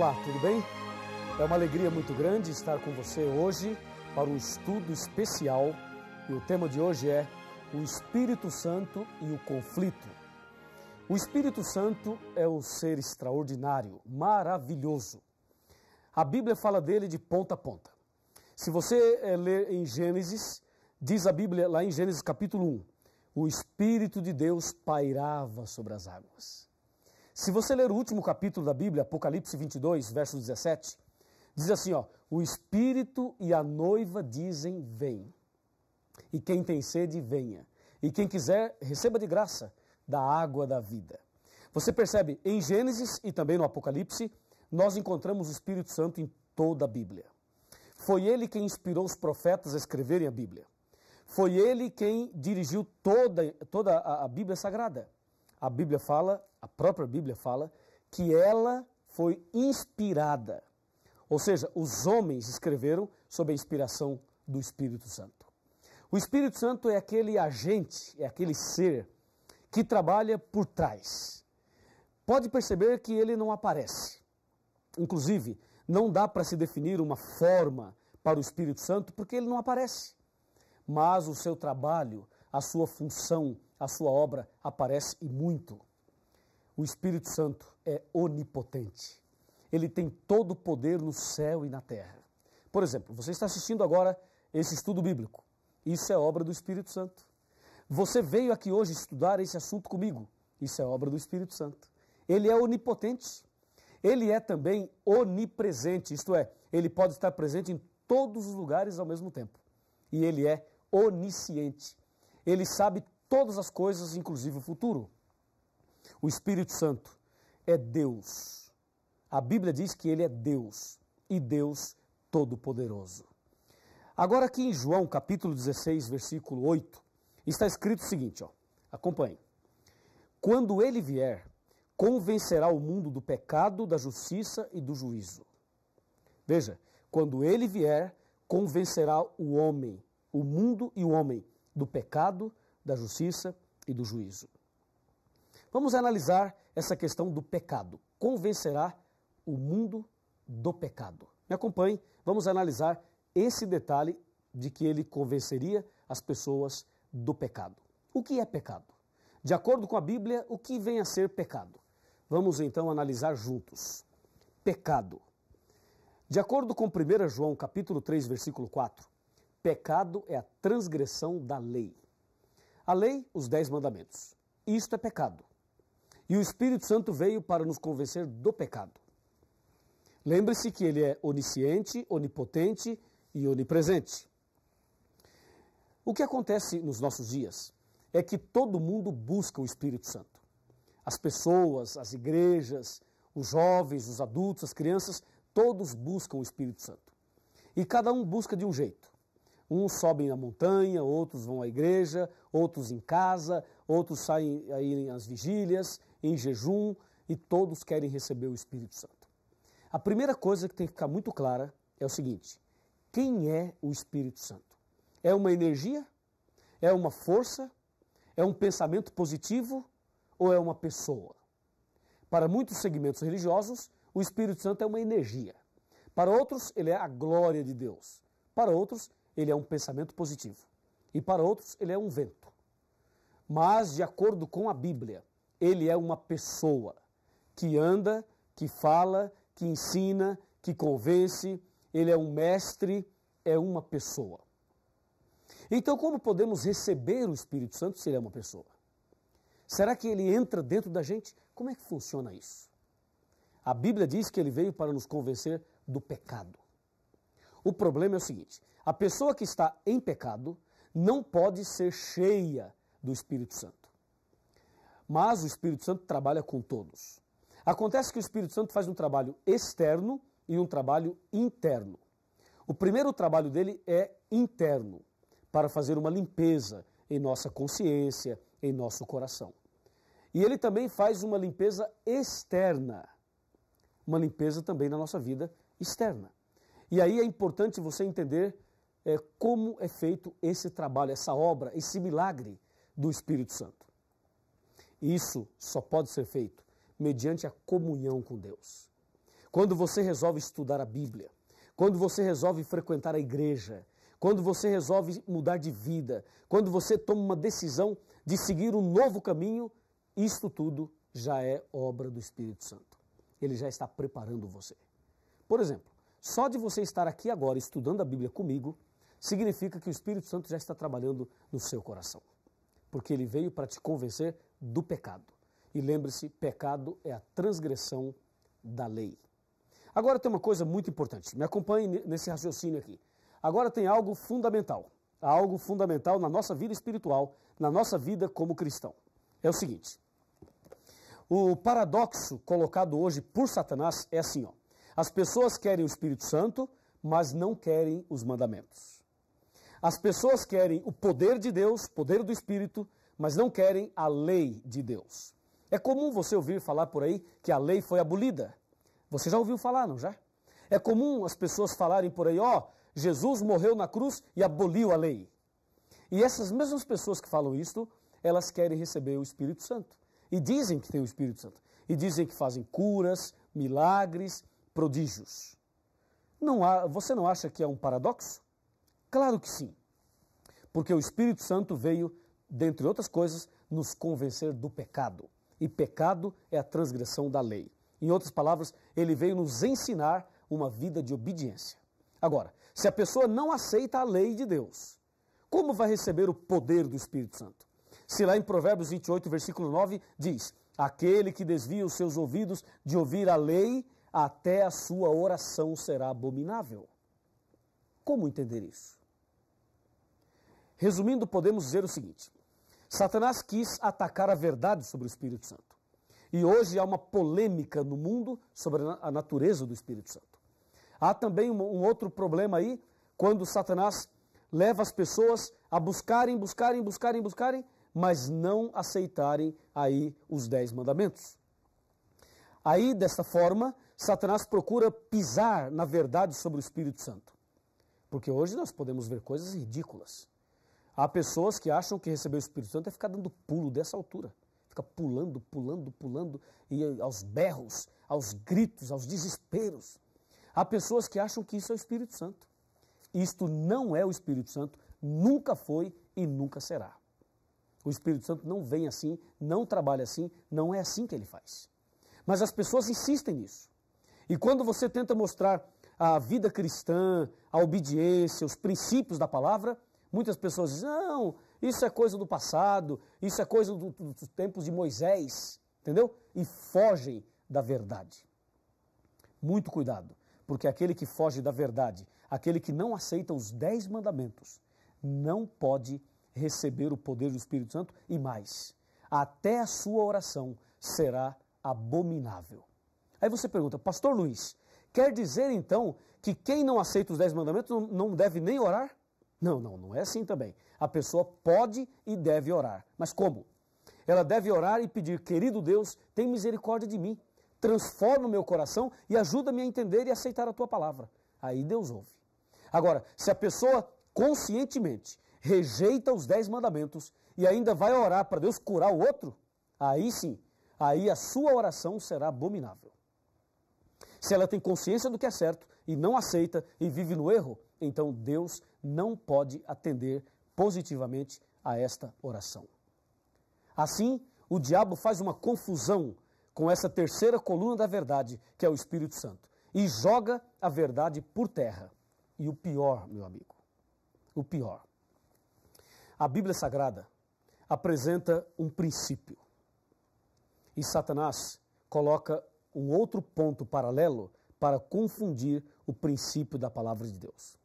Olá, tudo bem? É uma alegria muito grande estar com você hoje para um estudo especial e o tema de hoje é o Espírito Santo e o conflito. O Espírito Santo é um ser extraordinário, maravilhoso. A Bíblia fala dele de ponta a ponta. Se você ler em Gênesis, diz a Bíblia lá em Gênesis capítulo 1, o Espírito de Deus pairava sobre as águas. Se você ler o último capítulo da Bíblia, Apocalipse 22, verso 17, diz assim, o Espírito e a noiva dizem, vem. E quem tem sede, venha. E quem quiser, receba de graça da água da vida. Você percebe, em Gênesis e também no Apocalipse, nós encontramos o Espírito Santo em toda a Bíblia. Foi ele quem inspirou os profetas a escreverem a Bíblia. Foi ele quem dirigiu toda a Bíblia Sagrada. A Bíblia fala, a própria Bíblia fala, que ela foi inspirada. Ou seja, os homens escreveram sob a inspiração do Espírito Santo. O Espírito Santo é aquele agente, é aquele ser que trabalha por trás. Pode perceber que ele não aparece. Inclusive, não dá para se definir uma forma para o Espírito Santo porque ele não aparece. Mas o seu trabalho, a sua função, a sua obra aparece e muito. O Espírito Santo é onipotente. Ele tem todo o poder no céu e na terra. Por exemplo, você está assistindo agora esse estudo bíblico. Isso é obra do Espírito Santo. Você veio aqui hoje estudar esse assunto comigo. Isso é obra do Espírito Santo. Ele é onipotente. Ele é também onipresente, isto é, ele pode estar presente em todos os lugares ao mesmo tempo. E ele é onisciente. Ele sabe todas as coisas, inclusive o futuro. O Espírito Santo é Deus. A Bíblia diz que ele é Deus e Deus Todo-Poderoso. Agora aqui em João capítulo 16, versículo 8, está escrito o seguinte, acompanhe. Quando ele vier, convencerá o mundo do pecado, da justiça e do juízo. Veja, quando ele vier, convencerá o homem, o mundo e o homem, do pecado, da justiça e do juízo. Vamos analisar essa questão do pecado. Convencerá o mundo do pecado. Me acompanhe, vamos analisar esse detalhe de que ele convenceria as pessoas do pecado. O que é pecado? De acordo com a Bíblia, o que vem a ser pecado? Vamos então analisar juntos. Pecado. De acordo com 1 João capítulo 3, versículo 4, pecado é a transgressão da lei. A lei, os 10 mandamentos. Isto é pecado. E o Espírito Santo veio para nos convencer do pecado. Lembre-se que ele é onisciente, onipotente e onipresente. O que acontece nos nossos dias é que todo mundo busca o Espírito Santo. As pessoas, as igrejas, os jovens, os adultos, as crianças, todos buscam o Espírito Santo. E cada um busca de um jeito. Uns sobem na montanha, outros vão à igreja, outros em casa, outros saem aí às vigílias, em jejum, e todos querem receber o Espírito Santo. A primeira coisa que tem que ficar muito clara é o seguinte: quem é o Espírito Santo? É uma energia? É uma força? É um pensamento positivo? Ou é uma pessoa? Para muitos segmentos religiosos, o Espírito Santo é uma energia. Para outros, ele é a glória de Deus. Para outros, ele é um pensamento positivo. E para outros, ele é um vento. Mas, de acordo com a Bíblia, ele é uma pessoa que anda, que fala, que ensina, que convence. Ele é um mestre, é uma pessoa. Então, como podemos receber o Espírito Santo se ele é uma pessoa? Será que ele entra dentro da gente? Como é que funciona isso? A Bíblia diz que ele veio para nos convencer do pecado. O problema é o seguinte: a pessoa que está em pecado não pode ser cheia do Espírito Santo. Mas o Espírito Santo trabalha com todos. Acontece que o Espírito Santo faz um trabalho externo e um trabalho interno. O primeiro trabalho dele é interno, para fazer uma limpeza em nossa consciência, em nosso coração. E ele também faz uma limpeza externa, uma limpeza também na nossa vida externa. E aí é importante você entender como é feito esse trabalho, essa obra, esse milagre do Espírito Santo. Isso só pode ser feito mediante a comunhão com Deus. quando você resolve estudar a Bíblia, quando você resolve frequentar a igreja, quando você resolve mudar de vida, quando você toma uma decisão de seguir um novo caminho, isto tudo já é obra do Espírito Santo. Ele já está preparando você. Por exemplo, só de você estar aqui agora estudando a Bíblia comigo, significa que o Espírito Santo já está trabalhando no seu coração. Porque ele veio para te convencer do pecado. E lembre-se, pecado é a transgressão da lei. Agora tem uma coisa muito importante, me acompanhe nesse raciocínio aqui. Agora tem algo fundamental na nossa vida espiritual, na nossa vida como cristão. É o seguinte, o paradoxo colocado hoje por Satanás é assim, ó. As pessoas querem o Espírito Santo, mas não querem os mandamentos. As pessoas querem o poder de Deus, poder do Espírito, mas não querem a lei de Deus. É comum você ouvir falar por aí que a lei foi abolida. Você já ouviu falar, não já? É comum as pessoas falarem por aí, ó, Jesus morreu na cruz e aboliu a lei. E essas mesmas pessoas que falam isso, elas querem receber o Espírito Santo. E dizem que tem o Espírito Santo. E dizem que fazem curas, milagres, prodígios. Você não acha que é um paradoxo? Claro que sim. Porque o Espírito Santo veio, dentre outras coisas, nos convencer do pecado. E pecado é a transgressão da lei. Em outras palavras, ele veio nos ensinar uma vida de obediência. Agora, se a pessoa não aceita a lei de Deus, como vai receber o poder do Espírito Santo? Se lá em Provérbios 28, versículo 9, diz: aquele que desvia os seus ouvidos de ouvir a lei, até a sua oração será abominável. Como entender isso? Resumindo, podemos dizer o seguinte: Satanás quis atacar a verdade sobre o Espírito Santo. E hoje há uma polêmica no mundo sobre a natureza do Espírito Santo. Há também um outro problema aí, quando Satanás leva as pessoas a buscarem, mas não aceitarem aí os 10 mandamentos. Aí, desta forma, Satanás procura pisar na verdade sobre o Espírito Santo. Porque hoje nós podemos ver coisas ridículas. Há pessoas que acham que receber o Espírito Santo é ficar dando pulo dessa altura. Fica pulando, e aos berros, aos gritos, aos desesperos. Há pessoas que acham que isso é o Espírito Santo. Isto não é o Espírito Santo, nunca foi e nunca será. O Espírito Santo não vem assim, não trabalha assim, não é assim que ele faz. Mas as pessoas insistem nisso. E quando você tenta mostrar a vida cristã, a obediência, os princípios da palavra, muitas pessoas dizem, não, isso é coisa do passado, isso é coisa dos tempos de Moisés, entendeu? E fogem da verdade. Muito cuidado, porque aquele que foge da verdade, aquele que não aceita os 10 mandamentos, não pode receber o poder do Espírito Santo e mais, até a sua oração será abominável. Aí você pergunta, Pastor Luiz, quer dizer então que quem não aceita os 10 mandamentos não deve nem orar? Não é assim também. A pessoa pode e deve orar. Mas como? Ela deve orar e pedir, querido Deus, tem misericórdia de mim, transforma o meu coração e ajuda-me a entender e aceitar a tua palavra. Aí Deus ouve. Agora, se a pessoa conscientemente rejeita os 10 mandamentos e ainda vai orar para Deus curar o outro, aí sim, aí a sua oração será abominável. Se ela tem consciência do que é certo e não aceita e vive no erro, então Deus não pode atender positivamente a esta oração. Assim, o diabo faz uma confusão com essa terceira coluna da verdade, que é o Espírito Santo, e joga a verdade por terra. E o pior, meu amigo, o pior. A Bíblia Sagrada apresenta um princípio. E Satanás coloca um outro ponto paralelo para confundir o princípio da palavra de Deus.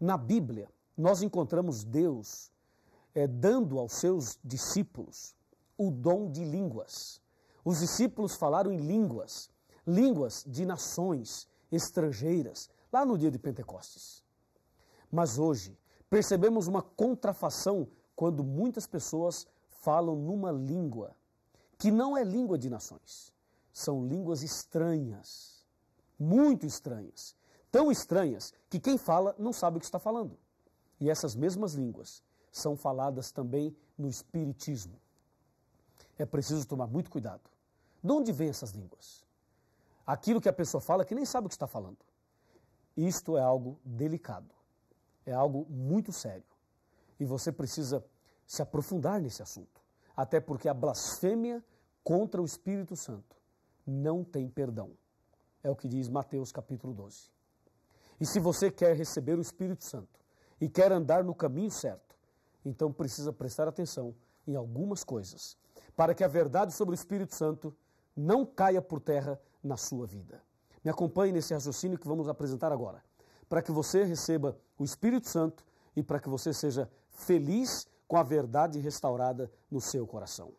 Na Bíblia, nós encontramos Deus dando aos seus discípulos o dom de línguas. Os discípulos falaram em línguas de nações estrangeiras, lá no dia de Pentecostes. Mas hoje, percebemos uma contrafação quando muitas pessoas falam numa língua que não é língua de nações. São línguas estranhas, muito estranhas. Tão estranhas que quem fala não sabe o que está falando. E essas mesmas línguas são faladas também no Espiritismo. É preciso tomar muito cuidado. De onde vêm essas línguas? aquilo que a pessoa fala que nem sabe o que está falando. Isto é algo delicado, é algo muito sério. E você precisa se aprofundar nesse assunto. Até porque a blasfêmia contra o Espírito Santo não tem perdão. É o que diz Mateus capítulo 12. E se você quer receber o Espírito Santo e quer andar no caminho certo, então precisa prestar atenção em algumas coisas, para que a verdade sobre o Espírito Santo não caia por terra na sua vida. Me acompanhe nesse raciocínio que vamos apresentar agora, para que você receba o Espírito Santo e para que você seja feliz com a verdade restaurada no seu coração.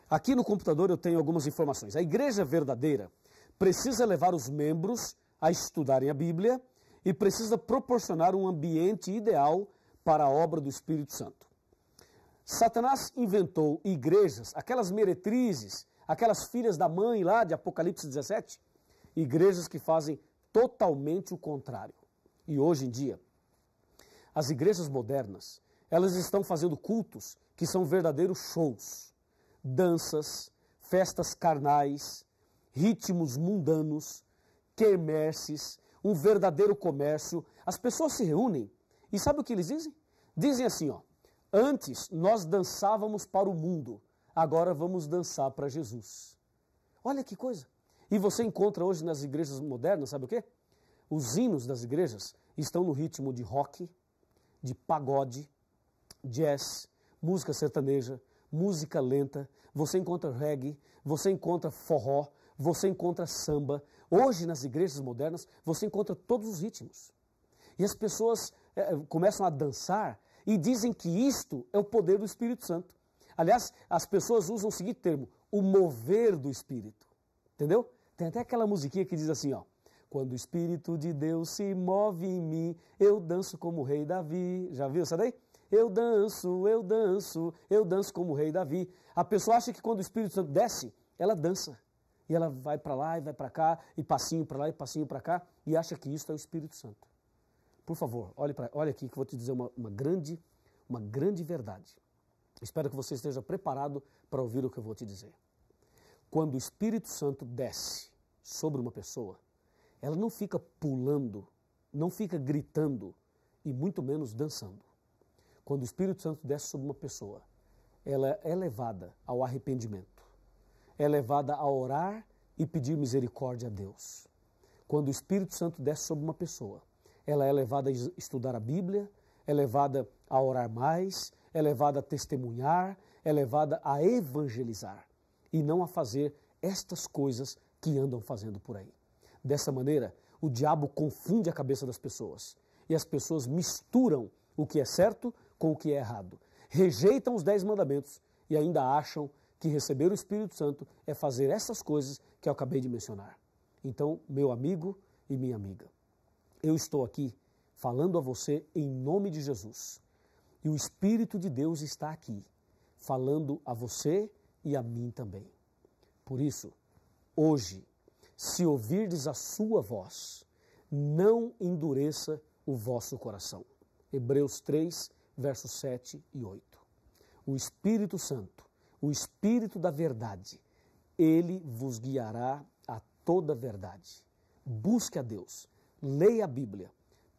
Aqui no computador eu tenho algumas informações. A igreja verdadeira precisa levar os membros a estudarem a Bíblia e precisa proporcionar um ambiente ideal para a obra do Espírito Santo. Satanás inventou igrejas, aquelas meretrizes, aquelas filhas da mãe lá de Apocalipse 17, igrejas que fazem totalmente o contrário. E hoje em dia, as igrejas modernas, elas estão fazendo cultos que são verdadeiros shows, danças, festas carnais, ritmos mundanos, quermesses, um verdadeiro comércio. As pessoas se reúnem e sabe o que eles dizem? Dizem assim, ó, antes nós dançávamos para o mundo, agora vamos dançar para Jesus. Olha que coisa. E você encontra hoje nas igrejas modernas, sabe o quê? Os hinos das igrejas estão no ritmo de rock, de pagode, jazz, música sertaneja, música lenta, você encontra reggae, você encontra forró, você encontra samba. Hoje nas igrejas modernas você encontra todos os ritmos. E as pessoas começam a dançar e dizem que isto é o poder do Espírito Santo. Aliás, as pessoas usam o seguinte termo, o mover do Espírito. Entendeu? Tem até aquela musiquinha que diz assim, ó. Quando o Espírito de Deus se move em mim, eu danço como o rei Davi. Já viu essa daí? Eu danço, eu danço, eu danço como o rei Davi. A pessoa acha que quando o Espírito Santo desce, ela dança. E ela vai para lá e vai para cá, e passinho para lá e passinho para cá, e acha que isso é o Espírito Santo. Por favor, olha aqui que eu vou te dizer uma grande verdade. Espero que você esteja preparado para ouvir o que eu vou te dizer. Quando o Espírito Santo desce sobre uma pessoa, ela não fica pulando, não fica gritando e muito menos dançando. Quando o Espírito Santo desce sobre uma pessoa, ela é levada ao arrependimento, é levada a orar e pedir misericórdia a Deus. Quando o Espírito Santo desce sobre uma pessoa, ela é levada a estudar a Bíblia, é levada a orar mais, é levada a testemunhar, é levada a evangelizar e não a fazer estas coisas que andam fazendo por aí. Dessa maneira, o diabo confunde a cabeça das pessoas e as pessoas misturam o que é certo com o que é errado. Rejeitam os 10 mandamentos e ainda acham que receber o Espírito Santo é fazer essas coisas que eu acabei de mencionar. Então, meu amigo e minha amiga, eu estou aqui falando a você em nome de Jesus. E o Espírito de Deus está aqui, falando a você e a mim também. Por isso, hoje, se ouvirdes a sua voz, não endureça o vosso coração. Hebreus 3, versos 7 e 8. O Espírito Santo, o Espírito da verdade, ele vos guiará a toda a verdade. Busque a Deus, leia a Bíblia,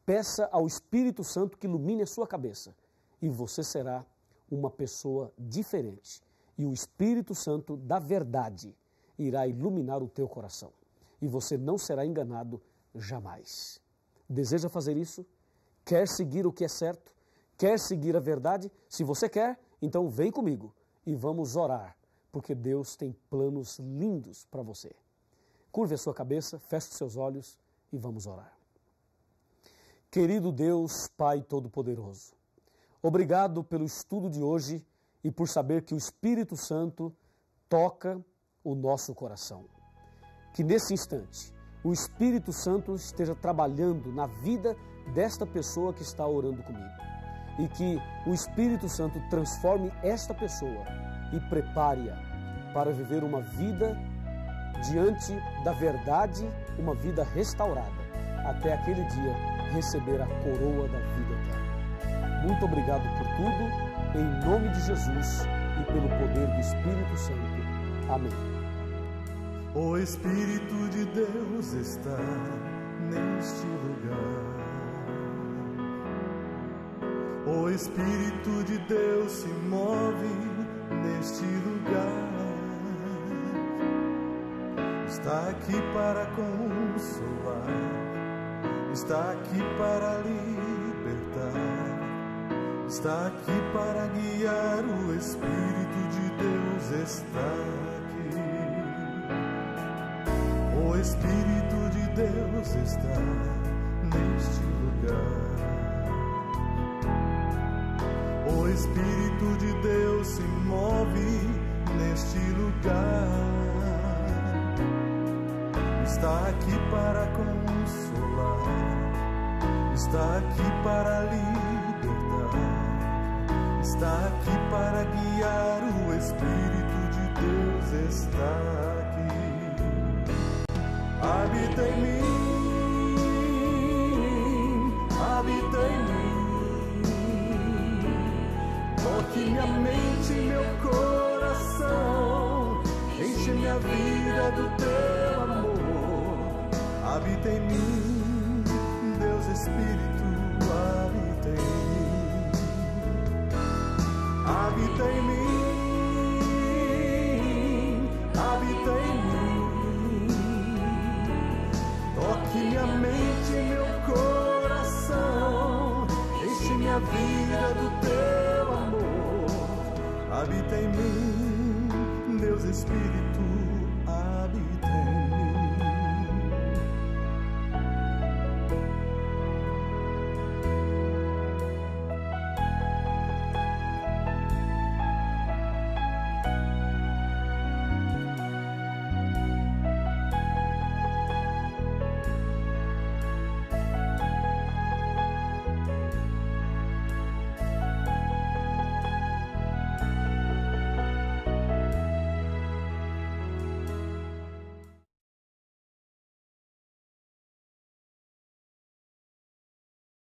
peça ao Espírito Santo que ilumine a sua cabeça e você será uma pessoa diferente. E o Espírito Santo da verdade irá iluminar o teu coração. E você não será enganado jamais. Deseja fazer isso? Quer seguir o que é certo? Quer seguir a verdade? Se você quer, então vem comigo e vamos orar, porque Deus tem planos lindos para você. Curve a sua cabeça, feche os seus olhos e vamos orar. Querido Deus, Pai Todo-Poderoso, obrigado pelo estudo de hoje e por saber que o Espírito Santo toca o nosso coração. Que nesse instante o Espírito Santo esteja trabalhando na vida desta pessoa que está orando comigo. E que o Espírito Santo transforme esta pessoa e prepare-a para viver uma vida diante da verdade, uma vida restaurada, até aquele dia receber a coroa da vida eterna. Muito obrigado por tudo, em nome de Jesus e pelo poder do Espírito Santo. Amém. O Espírito de Deus está neste lugar. O Espírito de Deus se move neste lugar. Está aqui para consolar, está aqui para libertar, está aqui para guiar. O Espírito de Deus está aqui. O Espírito de Deus está neste lugar. O Espírito de Deus se move neste lugar. Está aqui para consolar, está aqui para libertar, está aqui para guiar. O Espírito de Deus está aqui. Habita em mim, habita em mim. Toque minha mente e meu coração, enche minha vida do teu amor. Habita em mim, Deus Espírito, habita em mim. Habita em mim, habita em mim. Toque minha mente e meu coração, enche minha vida do teu amor. Habita em mim, Deus Espírito,